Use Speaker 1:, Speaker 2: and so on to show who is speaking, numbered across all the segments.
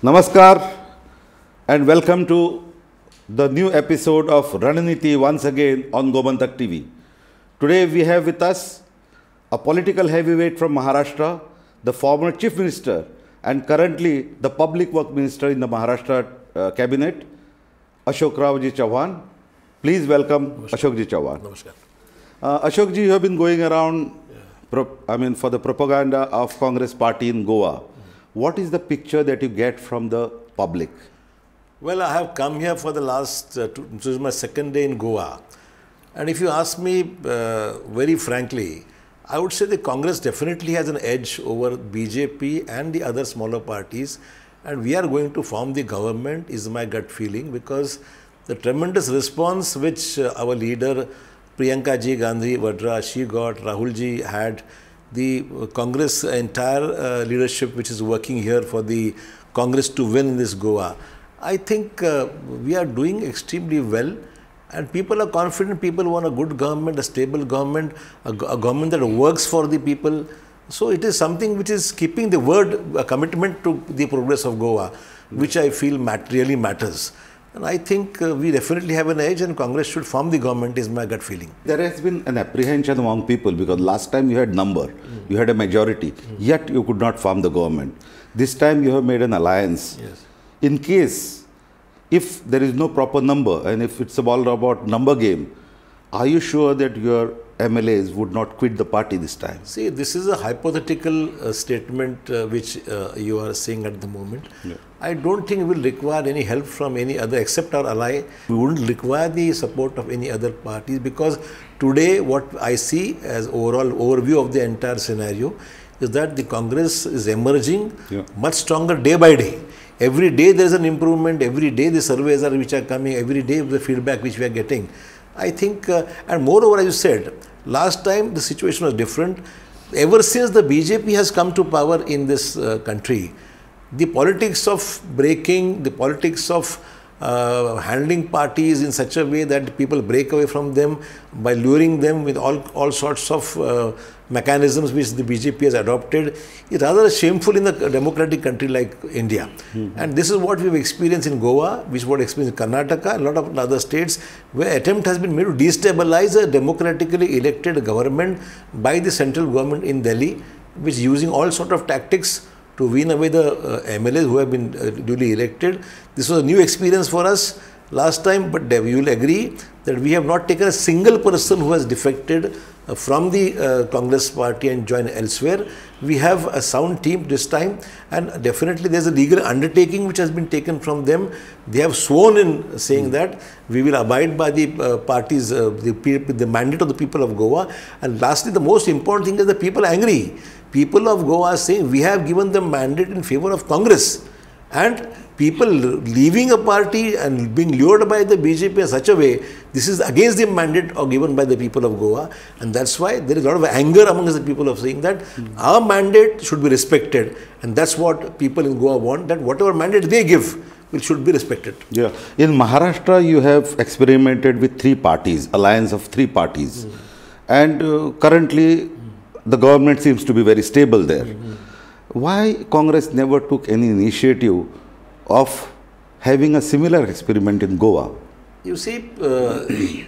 Speaker 1: Namaskar and welcome to the new episode of Rananiti once again on Gomantak TV. Today we have with us a political heavyweight from Maharashtra, the former Chief Minister and currently the Public Work Minister in the Maharashtra Cabinet, Ashok Chavan. Please welcome Ashok Chavan.
Speaker 2: Namaskar.
Speaker 1: Ashok ji, you have been going around for the propaganda of Congress party in Goa. What is the picture that you get from the public?
Speaker 2: Well, I have come here for the last, this is my second day in Goa. And if you ask me very frankly, I would say the Congress definitely has an edge over BJP and the other smaller parties. And we are going to form the government is my gut feeling, because the tremendous response which our leader Priyanka Ji Gandhi Vadra, she got, Rahul Ji had, the Congress entire leadership which is working here for the Congress to win in this Goa. I think we are doing extremely well, and people are confident. People want a good government, a stable government, a government that works for the people. So it is something which is keeping the word, a commitment to the progress of Goa, which I feel really matters. And I think we definitely have an edge, and Congress should form the government is my gut feeling.
Speaker 1: There has been an apprehension among people because last time you had number, you had a majority, yet you could not form the government. This time you have made an alliance.
Speaker 2: Yes.
Speaker 1: In case, if there is no proper number and if it's all about number game, are you sure that your MLAs would not quit the party this time?
Speaker 2: See, this is a hypothetical statement which you are saying at the moment. Yeah. I don't think we will require any help from any other except our ally. We wouldn't require the support of any other parties, because today what I see as overall overview of the entire scenario is that the Congress is emerging much stronger day by day. Every day there is an improvement, every day the surveys which are coming, every day the feedback which we are getting. I think, and moreover, as you said, last time the situation was different. Ever since the BJP has come to power in this country, the politics of breaking, the politics of handling parties in such a way that people break away from them by luring them with all sorts of mechanisms which the BJP has adopted is rather shameful in a democratic country like India. And this is what we've experienced in Goa, which is what experienced in Karnataka, a lot of other states, where attempt has been made to destabilize a democratically elected government by the central government in Delhi, which is using all sort of tactics to win away the MLAs who have been duly elected. This was a new experience for us last time, but you will agree that we have not taken a single person who has defected from the Congress party and joined elsewhere. We have a sound team this time, and definitely there is a legal undertaking which has been taken from them. They have sworn in saying that we will abide by the parties, the mandate of the people of Goa. And lastly, the most important thing is the people are angry. People of Goa are saying we have given them mandate in favor of Congress, and people leaving a party and being lured by the BJP in such a way, this is against the mandate given by the people of Goa. And that's why there is a lot of anger amongst the people of saying that our mandate should be respected. And that's what people in Goa want, that whatever mandate they give, it should be respected.
Speaker 1: Yeah. In Maharashtra, you have experimented with three parties, alliance of three parties. And currently, the government seems to be very stable there. Why Congress never took any initiative of having a similar experiment in Goa?
Speaker 2: You see,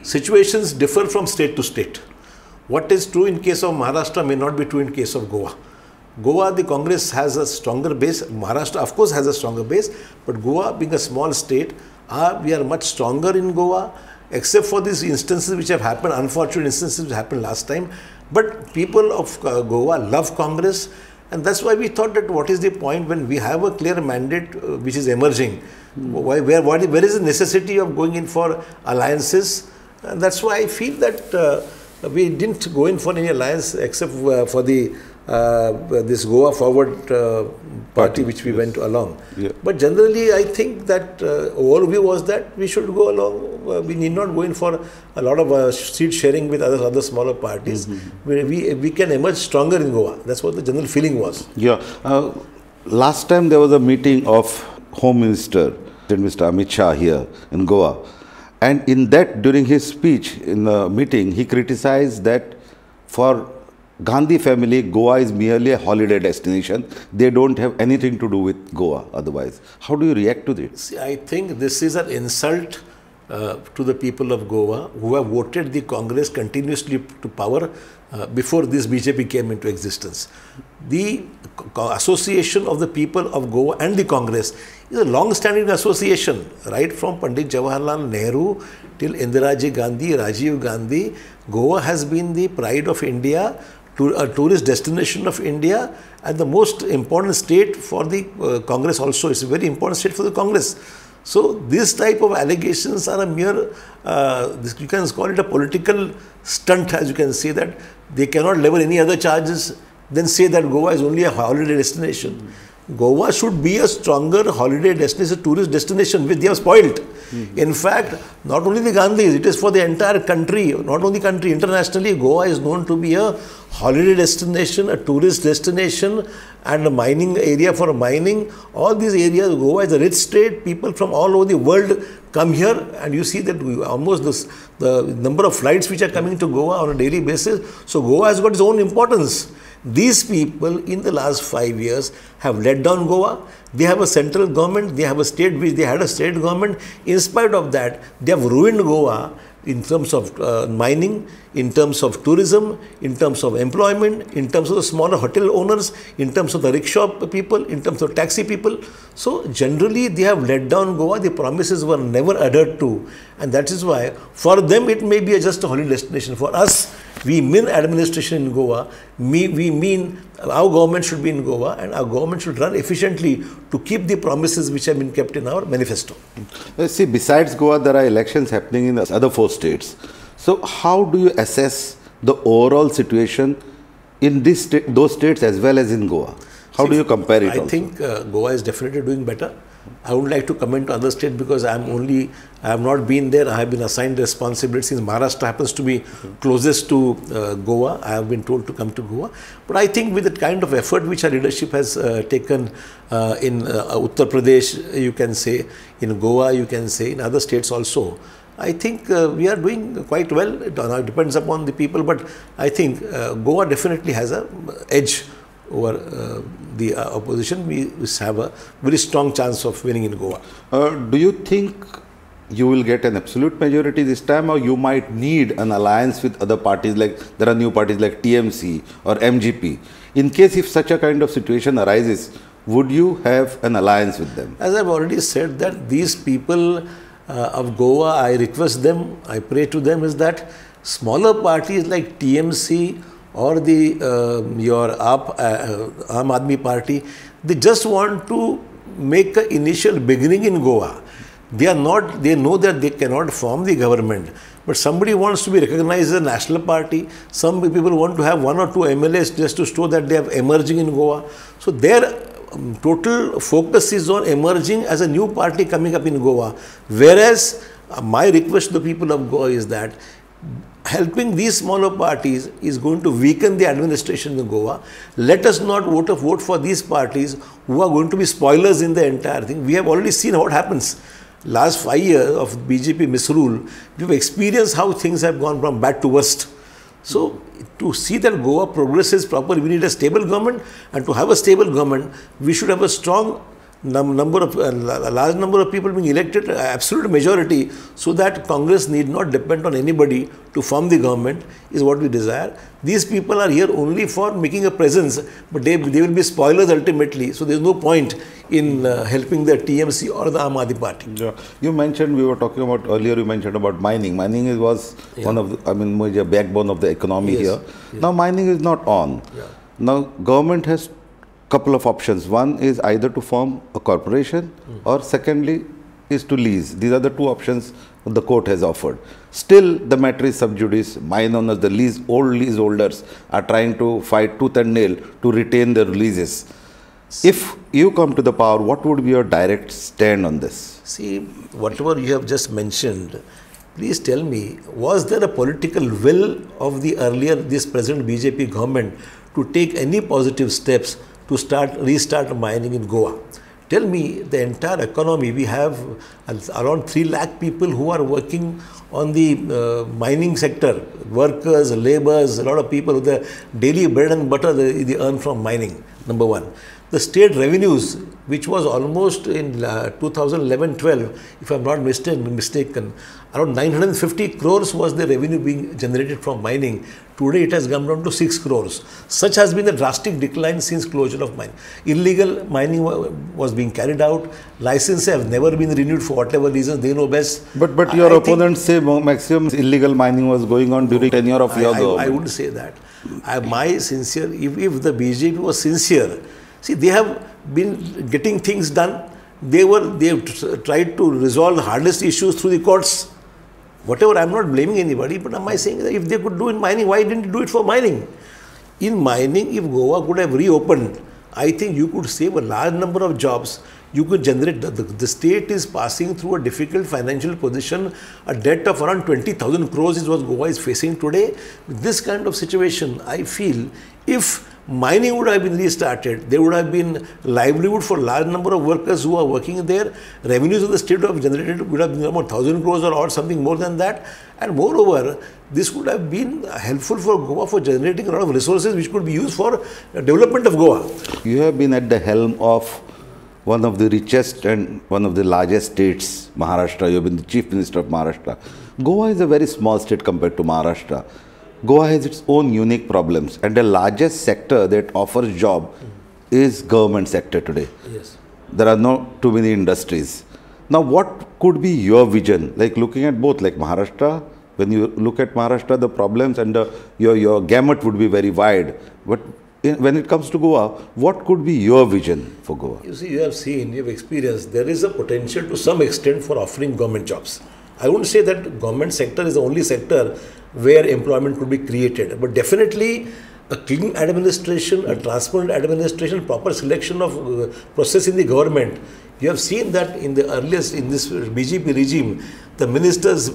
Speaker 2: situations differ from state to state. What is true in case of Maharashtra may not be true in case of Goa. Goa, the Congress has a stronger base. Maharashtra, of course, has a stronger base. But Goa, being a small state, we are much stronger in Goa, except for these instances which have happened, unfortunate instances which happened last time. But people of Goa love Congress. And that's why we thought that what is the point when we have a clear mandate which is emerging? Where is the necessity of going in for alliances? And that's why I feel that we didn't go in for any alliance except for the this Goa Forward party which we went along. Yeah. But generally, I think that overview was that we should go along. We need not go in for a lot of seat sharing with other smaller parties. We can emerge stronger in Goa. That's what the general feeling was.
Speaker 1: Yeah. Last time there was a meeting of Home Minister, Mr. Amit Shah here in Goa. And in that, during his speech in the meeting, he criticized that for Gandhi family, Goa is merely a holiday destination. They don't have anything to do with Goa otherwise. How do you react to this?
Speaker 2: See, I think this is an insult to the people of Goa who have voted the Congress continuously to power before this BJP came into existence. The association of the people of Goa and the Congress is a long-standing association, right from Pandit Jawaharlal Nehru till Indira Ji Gandhi, Rajiv Gandhi. Goa has been the pride of India, a tourist destination of India, and the most important state for the Congress also. It's a very important state for the Congress. So this type of allegations are a mere, you can call it a political stunt, as you can say, that they cannot level any other charges, then say that Goa is only a holiday destination. Goa should be a stronger holiday destination, tourist destination, which they have spoiled. In fact, not only the Gandhis, it is for the entire country, not only country, internationally, Goa is known to be a holiday destination, a tourist destination, and a mining area for mining. All these areas, Goa is a rich state. People from all over the world come here, and you see that the number of flights which are coming to Goa on a daily basis. So Goa has got its own importance. These people in the last 5 years have let down Goa. They have a central government, they have a state which they had a state government. In spite of that, they have ruined Goa in terms of mining, in terms of tourism, in terms of employment, in terms of the smaller hotel owners, in terms of the rickshaw people, in terms of taxi people. So generally they have let down Goa. The promises were never adhered to, and that is why for them it may be just a holiday destination. For us, we mean administration in Goa. We mean our government should be in Goa, and our government should run efficiently to keep the promises which have been kept in our manifesto.
Speaker 1: See, besides Goa, there are elections happening in the other 4 states. So how do you assess the overall situation in those states as well as in Goa? How do you compare it?
Speaker 2: I think Goa is definitely doing better. I would like to comment on other states because I have not been there. I have been assigned responsibility since Maharashtra happens to be closest to Goa. I have been told to come to Goa. But I think with the kind of effort which our leadership has taken in Uttar Pradesh, you can say, in Goa, you can say, in other states also, I think we are doing quite well. It depends upon the people, but I think Goa definitely has an edge over the opposition. We have a very strong chance of winning in Goa.
Speaker 1: Do you think you will get an absolute majority this time, or you might need an alliance with other parties, like there are new parties like TMC or MGP? In case if such a kind of situation arises, would you have an alliance with them?
Speaker 2: As I've already said, that these people of Goa, I request them, I pray to them, is that smaller parties like TMC or the your Aam Aadmi Party, they just want to make an initial beginning in Goa. They know that they cannot form the government, but somebody wants to be recognized as a national party. Some people want to have 1 or 2 MLAs just to show that they are emerging in Goa. So their total focus is on emerging as a new party coming up in Goa. Whereas my request to the people of Goa is that helping these smaller parties is going to weaken the administration in Goa. Let us not vote for these parties who are going to be spoilers in the entire thing. We have already seen what happens. Last 5 years of BJP misrule, we have experienced how things have gone from bad to worst. So, to see that Goa progresses properly, we need a stable government, and to have a stable government, we should have a strong a large number of people being elected, absolute majority, so that Congress need not depend on anybody to form the government, is what we desire. These people are here only for making a presence, but they will be spoilers ultimately. So there is no point in helping the TMC or the Aam Aadmi Party.
Speaker 1: Yeah. You mentioned, we were talking about earlier, you mentioned about mining. Mining was one of the, major backbone of the economy here. Yes. Now mining is not on. Yeah. Now government has couple of options. One is either to form a corporation or secondly is to lease. These are the 2 options the court has offered. Still the matter is sub judice. Mine owners, the leaseholders are trying to fight tooth and nail to retain their leases. If you come to the power, what would be your direct stand on this?
Speaker 2: See, whatever you have just mentioned, please tell me, was there a political will of this present BJP government to take any positive steps to restart mining in Goa? Tell me the entire economy. We have around 3 lakh people who are working on the mining sector, workers, laborers, a lot of people with the daily bread and butter they earn from mining, number one. The state revenues, which was almost in 2011-12, if I am not mistaken, around 950 crores was the revenue being generated from mining. Today it has come down to 6 crores. Such has been the drastic decline since closure of mining. Illegal mining was being carried out. Licenses have never been renewed for whatever reasons, they know best.
Speaker 1: But your opponents say maximum illegal mining was going on during tenure of your government.
Speaker 2: I wouldn't say that. My sincere, if the BJP was sincere, see, they have been getting things done. They have tried to resolve the hardest issues through the courts. Whatever, I am not blaming anybody, but am I saying that if they could do in mining, why didn't they do it for mining? In mining, if Goa could have reopened, I think you could save a large number of jobs. You could generate, the state is passing through a difficult financial position. A debt of around 20,000 crores is what Goa is facing today. With this kind of situation, I feel if mining would have been restarted, there would have been livelihood for a large number of workers who are working there. Revenues of the state would have generated would have been about 1,000 crores or something more than that. And moreover, this would have been helpful for Goa for generating a lot of resources which could be used for development of Goa.
Speaker 1: You have been at the helm of one of the richest and one of the largest states, Maharashtra. You have been the Chief Minister of Maharashtra. Goa is a very small state compared to Maharashtra. Goa has its own unique problems, and the largest sector that offers job is government sector today.
Speaker 2: Yes.
Speaker 1: There are not too many industries. Now, what could be your vision? Like looking at both, like Maharashtra, when you look at Maharashtra, the problems and your gamut would be very wide. But when it comes to Goa, what could be your vision for Goa?
Speaker 2: You see, you have seen, you have experienced, there is a potential to some extent for offering government jobs. I wouldn't say that government sector is the only sector where employment could be created, but definitely a clean administration, a transparent administration, proper selection of process in the government. You have seen that in the earliest, in this BJP regime, the ministers'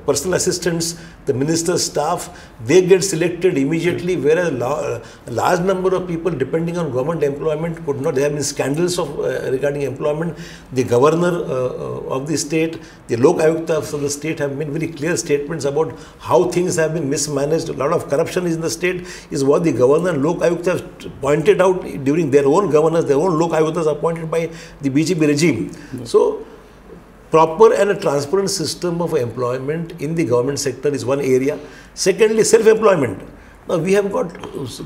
Speaker 2: personal assistants, the minister's staff, they get selected immediately, whereas a large number of people depending on government employment could not. There have been scandals of regarding employment. The governor of the state, the Lok Ayuktas of the state have made very clear statements about how things have been mismanaged. A lot of corruption is in the state, is what the governor and Lok Ayuktas pointed out during their own governors. Their own Lok Ayuktas appointed by the BJP regime. Yeah. So, proper and a transparent system of employment in the government sector is one area. Secondly, self-employment. Now, we have got,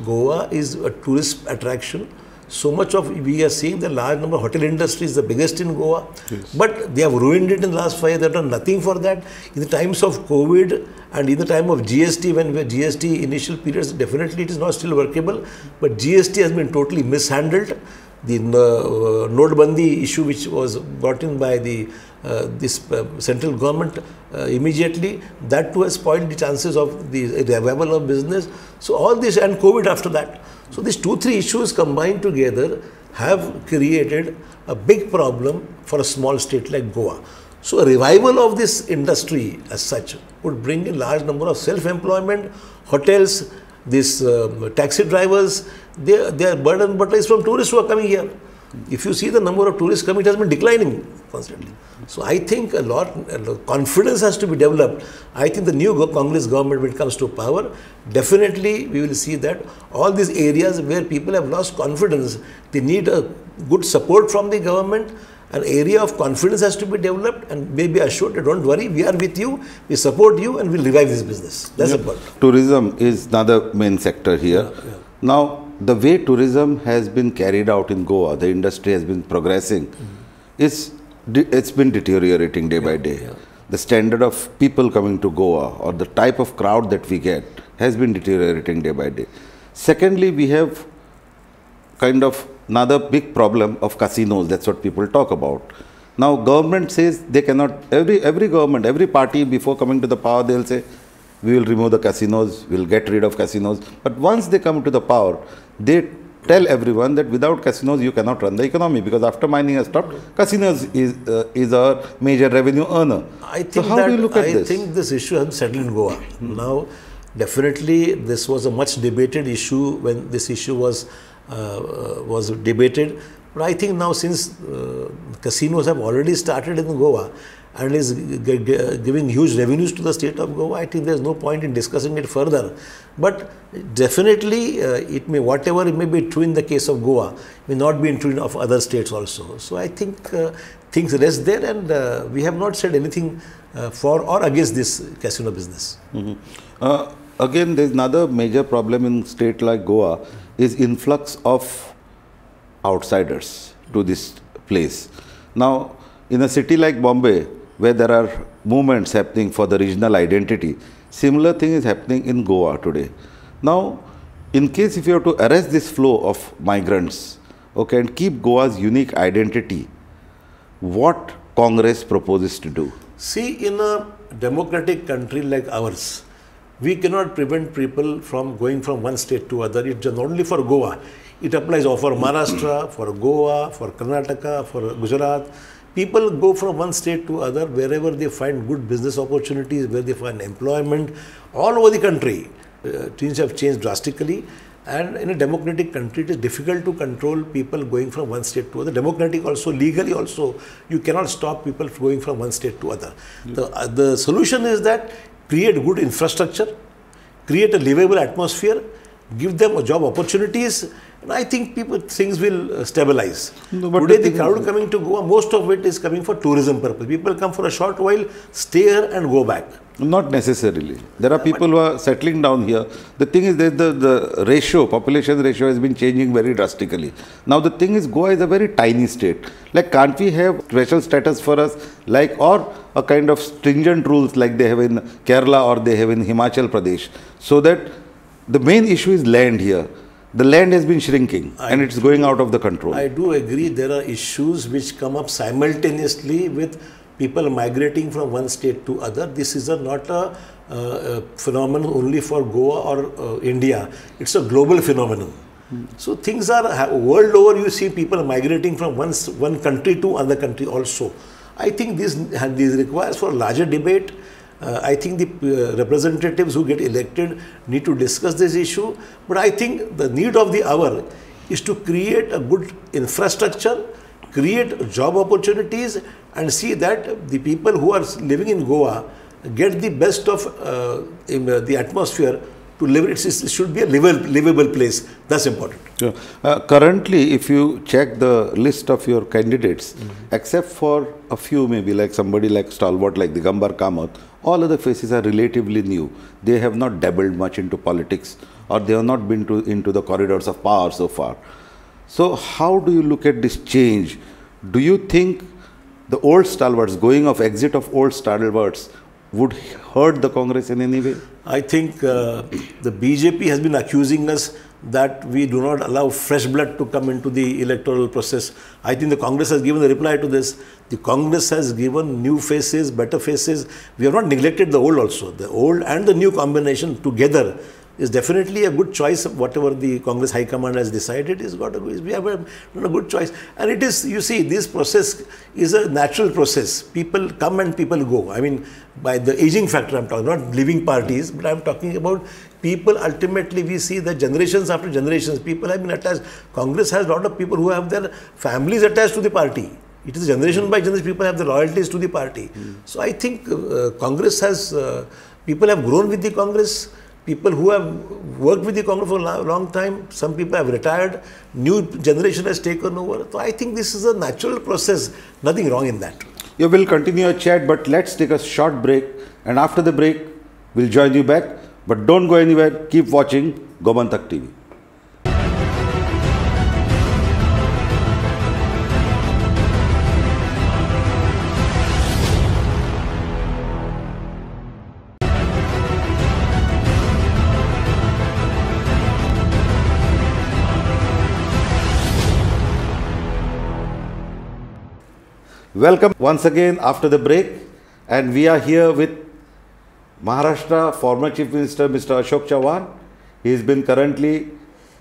Speaker 2: Goa is a tourist attraction. So much of, we are seeing the large number of hotel industry is the biggest in Goa. Yes. But they have ruined it in the last 5 years. They have done nothing for that. In the times of COVID and in the time of GST, when GST initial periods, definitely it is not still workable. But GST has been totally mishandled. The Notebandi issue, which was brought in by the central government immediately, that too has spoiled the chances of the revival of business. So all this, and COVID after that. So these 2-3 issues combined together have created a big problem for a small state like Goa. So a revival of this industry as such would bring a large number of self-employment, hotels, these taxi drivers. Their bread and butter is from tourists who are coming here. If you see the number of tourists coming, it has been declining constantly. So I think a lot of confidence has to be developed. I think the new Congress government, when it comes to power, definitely we will see that all these areas where people have lost confidence, they need a good support from the government. An area of confidence has to be developed, and may be assured, don't worry, we are with you, we support you, and we'll revive this business. That's the point.
Speaker 1: Tourism is another main sector here. Now, the way tourism has been carried out in Goa, the industry has been progressing, it's been deteriorating day by day. The standard of people coming to Goa or the type of crowd that we get has been deteriorating day by day. Secondly, we have kind of another big problem of casinos. That's what people talk about. Now, government says they cannot, every government, every party before coming to the power, they'll say, we will remove the casinos, we'll get rid of casinos. But once they come to the power, they tell everyone that without casinos, you cannot run the economy, because after mining has stopped, casinos is a major revenue earner. So how do you look at this?
Speaker 2: I think this issue has settled in Goa. Now, definitely, this was a much debated issue when this issue was debated. But I think now since casinos have already started in Goa and is giving huge revenues to the state of Goa, I think there is no point in discussing it further. But definitely, it may, whatever it may be true in the case of Goa, may not be true of other states also. So I think things rest there, and we have not said anything for or against this casino business.
Speaker 1: Again, there is another major problem in state like Goa is influx of outsiders to this place. Now, in a city like Bombay, where there are movements happening for the regional identity, similar thing is happening in Goa today. Now, in case if you have to arrest this flow of migrants, okay, and keep Goa's unique identity, what Congress proposes to do?
Speaker 2: See, in a democratic country like ours, we cannot prevent people from going from one state to other. It's not only for Goa. It applies for Maharashtra, for Goa, for Karnataka, for Gujarat. People go from one state to other wherever they find good business opportunities, where they find employment, all over the country. Things have changed drastically, and in a democratic country, it is difficult to control people going from one state to other. Democratic also, legally also, you cannot stop people going from one state to other. The solution is that create good infrastructure, create a livable atmosphere, give them job opportunities, and I think things will stabilize.
Speaker 1: No, but
Speaker 2: today, the crowd coming to Goa, most of it is coming for tourism purpose. People come for a short while, stay here and go back.
Speaker 1: Not necessarily. There are people who are settling down here. The thing is that the ratio, population ratio has been changing very drastically. Now the thing is, Goa is a very tiny state. Like, can't we have special status for us, like, or a kind of stringent rules like they have in Kerala or they have in Himachal Pradesh, so that the main issue is land here. The land has been shrinking and it's going out of the control.
Speaker 2: I do agree there are issues which come up simultaneously with people migrating from one state to other. This is not a phenomenon only for Goa or India. It's a global phenomenon. So things are, world over you see people migrating from one country to another country also. I think this requires for a larger debate. I think the representatives who get elected need to discuss this issue. But I think the need of the hour is to create a good infrastructure, create job opportunities, and see that the people who are living in Goa get the best of the atmosphere to live. It should be a livable place. That's important.
Speaker 1: Yeah. Currently, if you check the list of your candidates, except for a few, maybe like somebody like stalwart like Digambar Kamath, all other faces are relatively new. They have not dabbled much into politics, or they have not been into the corridors of power so far. So how do you look at this change? Do you think the old stalwarts, exit of old stalwarts would hurt the Congress in any way?
Speaker 2: I think the BJP has been accusing us that we do not allow fresh blood to come into the electoral process. I think the Congress has given a reply to this. The Congress has given new faces, better faces. We have not neglected the old also. The old and the new combination together is definitely a good choice. Whatever the Congress High Command has decided we have a good choice. And it is, you see, this process is a natural process. People come and people go. I mean, by the aging factor I'm talking, not living parties, but I'm talking about people. Ultimately, we see that generations after generations, people have been attached. Congress has a lot of people who have their families attached to the party. It is generation by generation, people have the loyalties to the party. So I think Congress has, people have grown with the Congress. People who have worked with the Congress for a long time, some people have retired, new generation has taken over. So I think this is a natural process, nothing wrong in that.
Speaker 1: You will continue our chat, but let's take a short break, and after the break, we'll join you back. But don't go anywhere, keep watching Gomantak TV. Welcome once again after the break, and we are here with Maharashtra former Chief Minister Mr. Ashok Chavan. He has been currently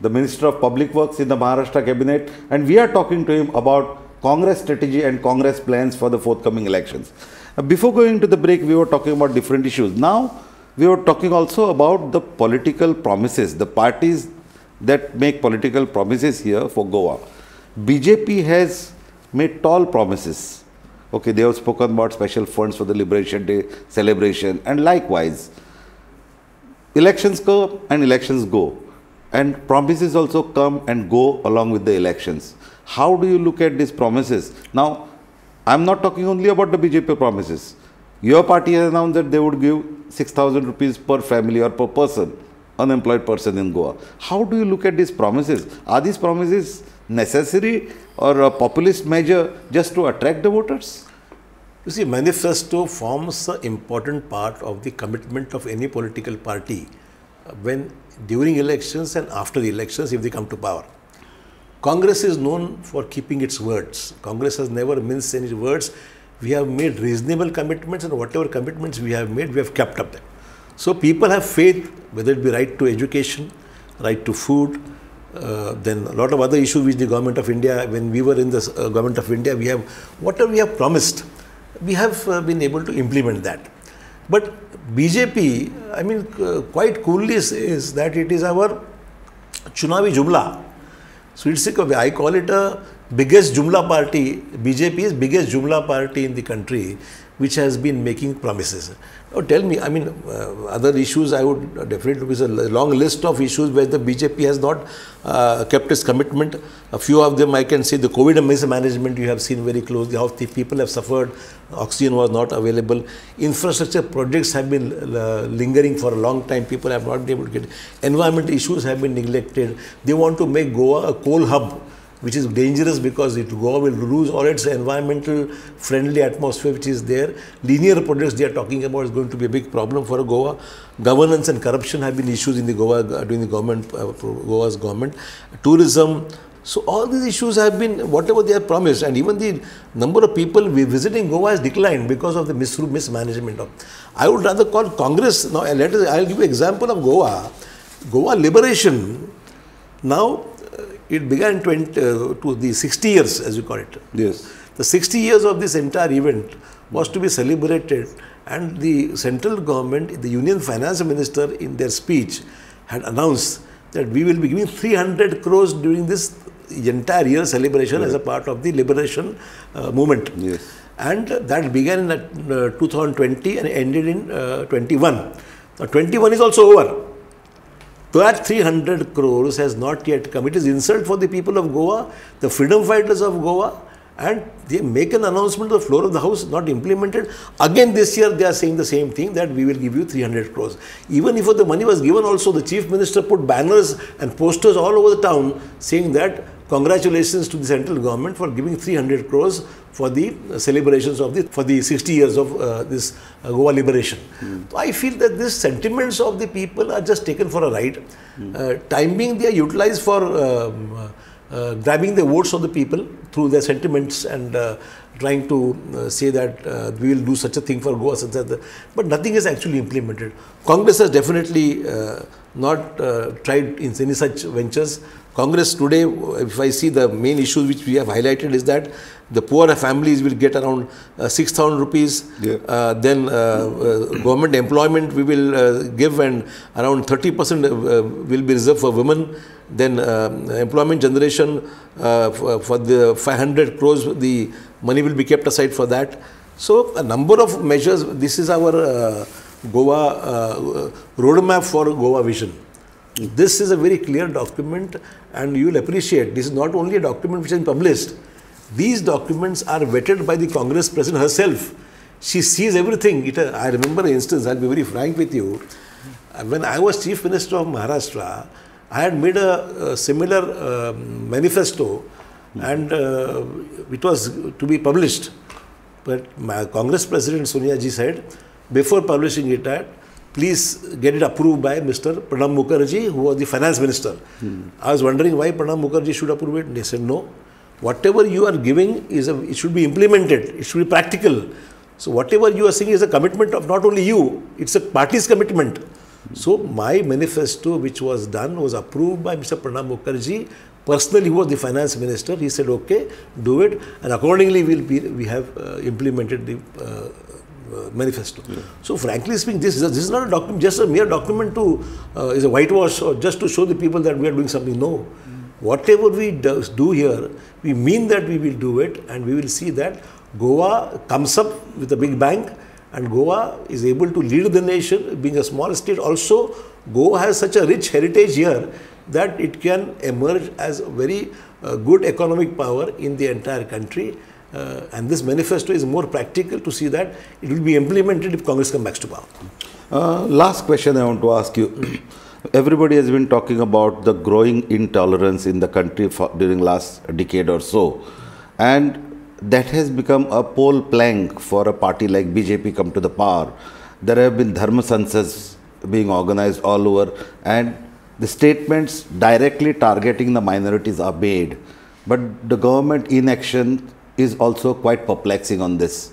Speaker 1: the Minister of Public Works in the Maharashtra Cabinet, and we are talking to him about Congress strategy and Congress plans for the forthcoming elections. Before going to the break, we were talking about different issues. Now, we were talking also about the political promises, the parties that make political promises here for Goa. BJP has made tall promises. Okay, they have spoken about special funds for the Liberation Day celebration, and likewise, elections come and elections go, and promises also come and go along with the elections. How do you look at these promises? Now, I'm not talking only about the BJP promises. Your party has announced that they would give 6,000 rupees per family or per person, unemployed person in Goa. How do you look at these promises? Are these promises necessary or a populist measure just to attract the voters?
Speaker 2: You see, manifesto forms an important part of the commitment of any political party when during elections and after the elections if they come to power. Congress is known for keeping its words. Congress has never minced any words. We have made reasonable commitments, and whatever commitments we have made, we have kept up them. So people have faith, whether it be right to education, right to food, then a lot of other issues which the government of India, when we were in the government of India, we have, whatever we have promised, we have been able to implement that. But BJP, I mean, quite coolly says that it is our Chunavi Jumla. So it's like, I call it a biggest Jumla party. BJP is biggest Jumla party in the country which has been making promises. Now tell me, I mean, other issues I would definitely, there's a long list of issues where the BJP has not kept its commitment. A few of them I can say the COVID mismanagement you have seen very closely, how the people have suffered, oxygen was not available. Infrastructure projects have been lingering for a long time, people have not been able to get. Environmental issues have been neglected. They want to make Goa a coal hub, which is dangerous because Goa will lose all its environmental friendly atmosphere which is there. Linear projects they are talking about is going to be a big problem for Goa. Governance and corruption have been issues in the Goa during the government, Goa's government. Tourism. So all these issues have been whatever they have promised, and even the number of people visiting Goa has declined because of the mismanagement of. I would rather call Congress now. I'll give you an example of Goa. Goa liberation. Now, it began to the 60 years, as you call it.
Speaker 1: Yes.
Speaker 2: The 60 years of this entire event was to be celebrated, and the central government, the Union Finance Minister in their speech had announced that we will be giving 300 crores during this entire year celebration as a part of the liberation movement.
Speaker 1: Yes.
Speaker 2: And that began in 2020 and ended in 21. Now 21 is also over. That 300 crores has not yet come. It is insult for the people of Goa, the freedom fighters of Goa, and they make an announcement on the floor of the house, not implemented. Again this year they are saying the same thing, that we will give you 300 crores. Even if the money was given also, the chief minister put banners and posters all over the town saying that congratulations to the central government for giving 300 crores for the celebrations of for the 60 years of this Goa liberation. So I feel that these sentiments of the people are just taken for a ride. Time being they are utilized for grabbing the votes of the people through their sentiments and trying to say that we will do such a thing for Goa, such that, but nothing is actually implemented. Congress has definitely not tried in any such ventures. Congress today, if I see the main issues which we have highlighted, is that the poor families will get around 6,000 rupees. Yeah. Then government employment we will give, and around 30% will be reserved for women. Then employment generation for the 500 crores, the money will be kept aside for that. So a number of measures. This is our Goa roadmap for Goa vision. This is a very clear document, and you will appreciate this is not only a document which is published. These documents are vetted by the Congress President herself. She sees everything. I remember an instance, I'll be very frank with you. When I was Chief Minister of Maharashtra, I had made a similar manifesto, and it was to be published. But my Congress President Sonia ji said, before publishing it, please get it approved by Mr. Pranab Mukherjee, who was the finance minister. I was wondering why Pranab Mukherjee should approve it. They said, no, whatever you are giving, it should be implemented. It should be practical. So whatever you are saying is a commitment of not only you, it's a party's commitment. So my manifesto, which was done, was approved by Mr. Pranab Mukherjee. Personally, who was the finance minister. He said, okay, do it. And accordingly, we have implemented the manifesto. Yeah. So frankly speaking, this is not a document, just a mere document to is a whitewash or just to show the people that we are doing something. No, Whatever we do here, we mean that we will do it, and we will see that Goa comes up with a big bang, and Goa is able to lead the nation, being a small state. Also, Goa has such a rich heritage here that it can emerge as a very good economic power in the entire country. And this manifesto is more practical to see that it will be implemented if Congress comes back to power.
Speaker 1: Last question I want to ask you. Everybody has been talking about the growing intolerance in the country during last decade or so, and that has become a pole plank for a party like BJP come to the power. There have been dharma sansas being organized all over, and the statements directly targeting the minorities are made, but the government inaction is also quite perplexing on this.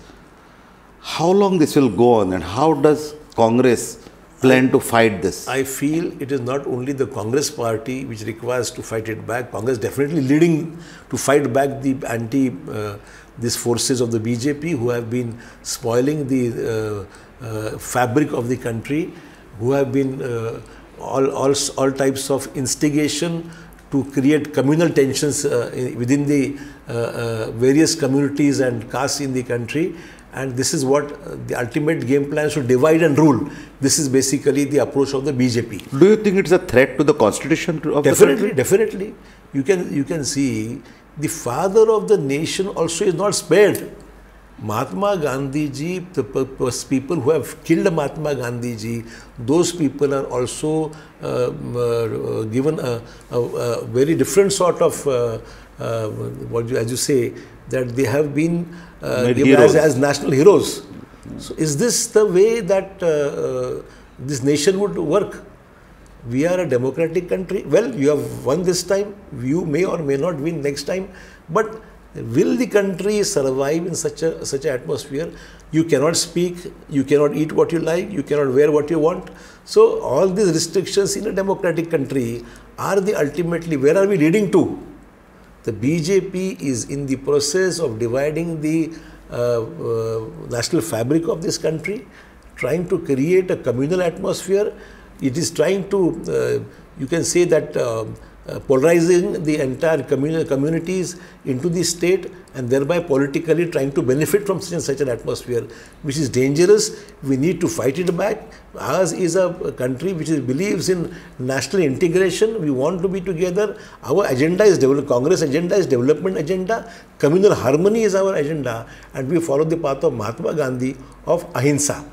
Speaker 1: How long this will go on, and how does Congress plan to fight this?
Speaker 2: I feel it is not only the Congress party which requires to fight it back. Congress definitely leading to fight back the these forces of the BJP who have been spoiling the fabric of the country, who have been all types of instigation to create communal tensions within the various communities and castes in the country. And this is what the ultimate game plan is, to divide and rule. This is basically the approach of the BJP.
Speaker 1: Do you think it's a threat to the constitution of the country?
Speaker 2: Definitely. You can see the father of the nation also is not spared. Mahatma Gandhi ji, the people who have killed Mahatma Gandhi ji, those people are also given a very different sort of, as you say, that they have been given as national heroes. So is this the way that this nation would work? We are a democratic country. Well, you have won this time. You may or may not win next time. But will the country survive in such an atmosphere? You cannot speak, you cannot eat what you like, you cannot wear what you want. So all these restrictions in a democratic country are the ultimately, where are we leading to? The BJP is in the process of dividing the national fabric of this country, trying to create a communal atmosphere. It is trying to, you can say that, polarizing the entire communities into the state, and thereby politically trying to benefit from such an atmosphere, which is dangerous. We need to fight it back. Ours is a country which believes in national integration. We want to be together. Our agenda is Congress agenda is development agenda. Communal harmony is our agenda, and we follow the path of Mahatma Gandhi of ahimsa.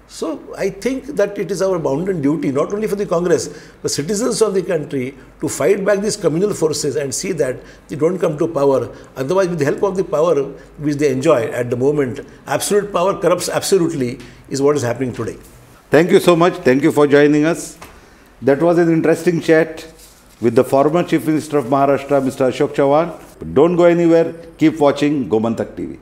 Speaker 2: So I think that it is our bounden duty, not only for the Congress, but citizens of the country, to fight back these communal forces and see that they don't come to power. Otherwise, with the help of the power which they enjoy at the moment, absolute power corrupts absolutely, is what is happening today.
Speaker 1: Thank you so much. Thank you for joining us. That was an interesting chat with the former Chief Minister of Maharashtra, Mr. Ashok Chavan. Don't go anywhere. Keep watching Gomantak TV.